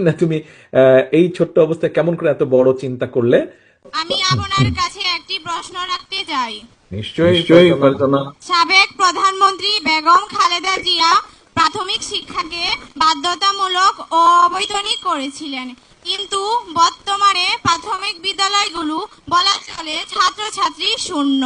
না তুমি এই ছোট্ট অবস্থায় কেমন করে এত বড় চিন্তা করলে? আমি আপনার কাছে একটি প্রশ্ন রাখতে চাই। নিশ্চয়ই নিশ্চয়ই ফারজানা। ফারজানা। সাবেক প্রধানমন্ত্রী বেগম খালেদা জিয়া প্রাথমিক শিক্ষাকে বাধ্যতামূলক ও অবৈতনিক করেছিলেন, কিন্তু বর্তমানে প্রাথমিক বিদ্যালয়গুলো বলা চলে ছাত্রছাত্রী শূন্য।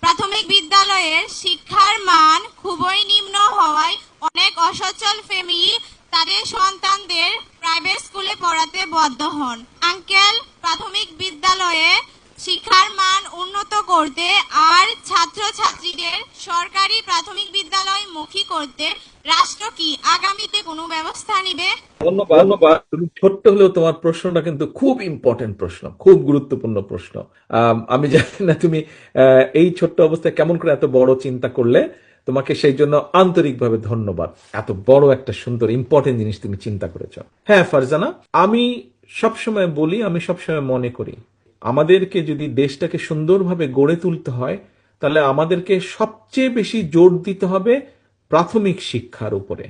প্রাথমিক বিদ্যালয়ের শিক্ষার মান খুবই নিম্ন হওয়ায় অনেক অসচ্ছল ফ্যামিলি তাদের সন্তানদের প্রাইভেট স্কুলে পড়াতে বাধ্য হন। আঙ্কেল, প্রাথমিক বিদ্যালয়ে শিক্ষার মান উন্নত করতে আর ছাত্রছাত্রীদের সরকারি প্রাথমিক বিদ্যালয় মুখী করতে রাষ্ট্র কি আগামীতে কোনো ব্যবস্থা নেবে? ধন্যবাদ ধন্যবাদ। তুমি ছোট্ট হলেও তোমার প্রশ্নটা কিন্তু খুব ইম্পর্টেন্ট প্রশ্ন, খুব গুরুত্বপূর্ণ প্রশ্ন। আমি জানি না তুমি এই ছোট্ট অবস্থায় কেমন করে এত বড় চিন্তা করলে। তোমাকে সেই জন্য আন্তরিকভাবে ধন্যবাদ। এত বড় একটা সুন্দর ইম্পর্টেন্ট জিনিস তুমি চিন্তা করেছো। হ্যাঁ ফারজানা, আমি সবসময় বলি, আমি সবসময় মনে করি, আমাদেরকে যদি দেশটাকে সুন্দরভাবে গড়ে তুলতে হয়, তাহলে আমাদেরকে সবচেয়ে বেশি জোর দিতে হবে প্রাথমিক শিক্ষার উপরে,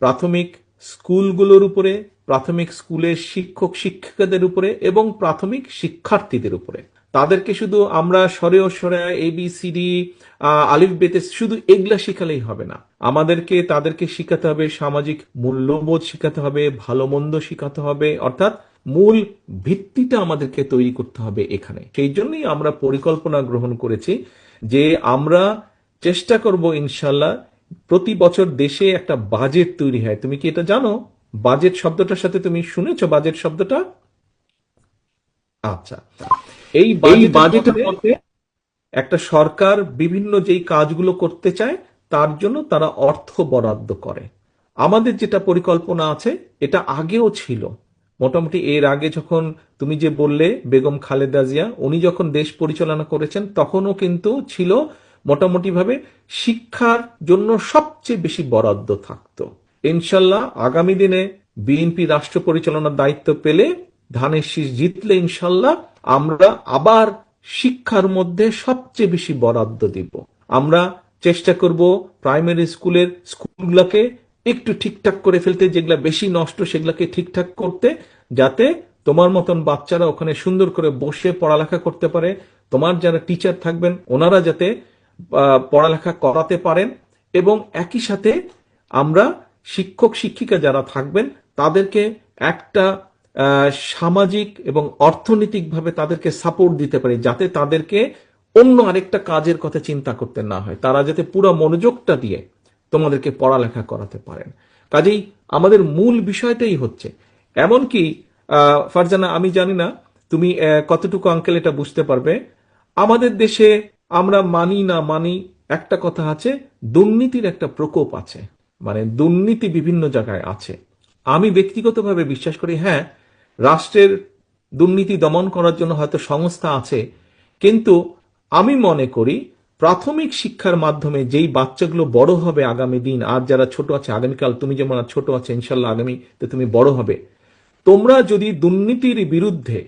প্রাথমিক স্কুলগুলোর উপরে, প্রাথমিক স্কুলের শিক্ষক শিক্ষিকাদের উপরে এবং প্রাথমিক শিক্ষার্থীদের উপরে। তাদেরকে শুধু আমরা সরে ও সরে ABCD আলিফ বেতে শুধু এগুলা শিখালেই হবে না। আমাদেরকে তাদেরকে শিখাতে হবে সামাজিক মূল্যবোধ, শিখাতে হবে ভালো মন্দ শিখাতে হবে, অর্থাৎ মূল ভিত্তিটা আমাদেরকে তৈরি করতে হবে এখানে। সেই জন্যই আমরা পরিকল্পনা গ্রহণ করেছি যে আমরা চেষ্টা করব ইনশাল্লাহ প্রতি বছর দেশে একটা বাজেট তৈরি হয়। তুমি কি এটা জানো? বাজেট শব্দটার সাথে তুমি শুনেছো বাজেট শব্দটা? আচ্ছা, এই এই বাজেটের বাজেটের মধ্যে মধ্যে একটা সরকার বিভিন্ন যেই কাজগুলো করতে চায় তার জন্য তারা অর্থ বরাদ্দ করে। আমাদের যেটা পরিকল্পনা আছে এটা আগেও ছিল। মোটামুটি এর আগে যখন তুমি যে বললে বেগম খালেদা জিয়া উনি যখন দেশ পরিচালনা করেছেন তখনও কিন্তু ছিল মোটামুটি ভাবে শিক্ষার জন্য সবচেয়ে বেশি বরাদ্দ থাকতো। ইনশাল্লাহ আগামী দিনে বিএনপি রাষ্ট্র পরিচালনার দায়িত্ব পেলে, ধানের শীষ জিতলে ইনশাল্লাহ আমরা আবার শিক্ষার মধ্যে সবচেয়ে বেশি বরাদ্দ দিব। আমরা চেষ্টা করব প্রাইমারি স্কুলগুলোকে একটু ঠিকঠাক করে ফেলতে, যেগুলা বেশি নষ্ট সেগুলাকে ঠিকঠাক করতে, যাতে তোমার মতন বাচ্চারা ওখানে সুন্দর করে বসে পড়ালেখা করতে পারে। তোমার যারা টিচার থাকবেন ওনারা যাতে পড়ালেখা করাতে পারেন, এবং একই সাথে আমরা শিক্ষক শিক্ষিকা যারা থাকবেন তাদেরকে একটা সামাজিক এবং অর্থনৈতিকভাবে তাদেরকে সাপোর্ট দিতে পারি, যাতে তাদেরকে অন্য আরেকটা কাজের কথা চিন্তা করতে না হয়। তারা যাতে পুরো মনোযোগটা দিয়ে তোমাদেরকে পড়ালেখা করাতে পারেন। কাজেই আমাদের মূল বিষয়টাই হচ্ছে, এমনকি ফারজানা আমি জানি না তুমি কতটুকু আঙ্কেল এটা বুঝতে পারবে, আমাদের দেশে আমরা মানি না মানি একটা কথা আছে, দুর্নীতির একটা প্রকোপ আছে, মানে দুর্নীতি বিভিন্ন জায়গায় আছে। আমি ব্যক্তিগতভাবে বিশ্বাস করি হ্যাঁ, রাষ্ট্রের দুর্নীতি দমন করার জন্য হয়তো সংস্থা আছে, কিন্তু আমি মনে করি প্রাথমিক শিক্ষার মাধ্যমে যেই বাচ্চাগুলো বড় হবে আগামী দিন, আর যারা ছোট আছে আগামীকাল, তুমি যেমন ছোট আছে ইনশাল্লাহ আগামীতে তুমি বড় হবে, তোমরা যদি দুর্নীতির বিরুদ্ধে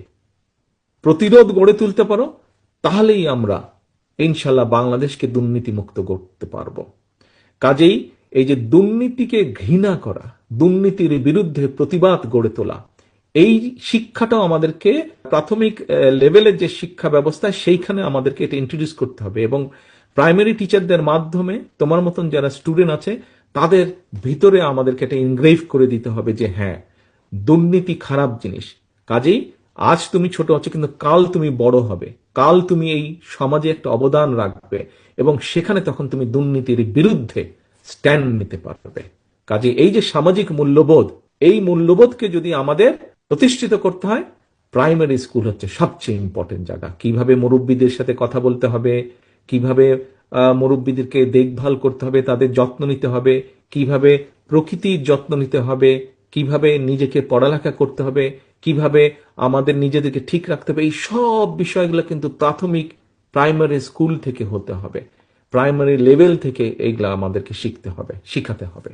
প্রতিরোধ গড়ে তুলতে পারো তাহলেই আমরা ইনশাল্লাহ বাংলাদেশকে দুর্নীতি মুক্ত করতে পারবো। কাজেই এই যে দুর্নীতিকে ঘৃণা করা, দুর্নীতির বিরুদ্ধে প্রতিবাদ গড়ে তোলা, এই শিক্ষাটাও আমাদেরকে প্রাথমিক লেভেলের যে শিক্ষা ব্যবস্থা সেইখানে আমাদেরকে এটা ইন্ট্রোডিউস করতে হবে, এবং প্রাইমারি টিচারদের মাধ্যমে তোমার মতন যারা স্টুডেন্ট আছে তাদের ভিতরে আমাদেরকে এটা ইনগ্রেভ করে দিতে হবে যে হ্যাঁ, দুর্নীতি খারাপ জিনিস। কাজেই আজ তুমি ছোট আছো কিন্তু কাল তুমি বড় হবে, কাল তুমি এই সমাজে একটা অবদান রাখবে, এবং সেখানে তখন তুমি দুর্নীতির বিরুদ্ধে স্ট্যান্ড নিতে পারবে। কাজে এই যে সামাজিক মূল্যবোধ, এই মূল্যবোধকে যদি আমাদের প্রতিষ্ঠিত করতে হয়, প্রাইমারি স্কুল হচ্ছে সবচেয়ে ইম্পর্টেন্ট জায়গা। কিভাবে মুরব্বীদের সাথে কথা বলতে হবে, কিভাবে মুরব্বীদেরকে দেখভাল করতে হবে, তাদের যত্ন নিতে হবে, কিভাবে প্রকৃতির যত্ন নিতে হবে, কিভাবে নিজেকে পড়ালেখা করতে হবে, কিভাবে আমাদের নিজেদেরকে ঠিক রাখতে হবে, এই সব বিষয়গুলো কিন্তু প্রাথমিক প্রাইমারি স্কুল থেকে হতে হবে, প্রাইমারি লেভেল থেকে এইগুলা আমাদেরকে শিখতে হবে, শিখাতে হবে।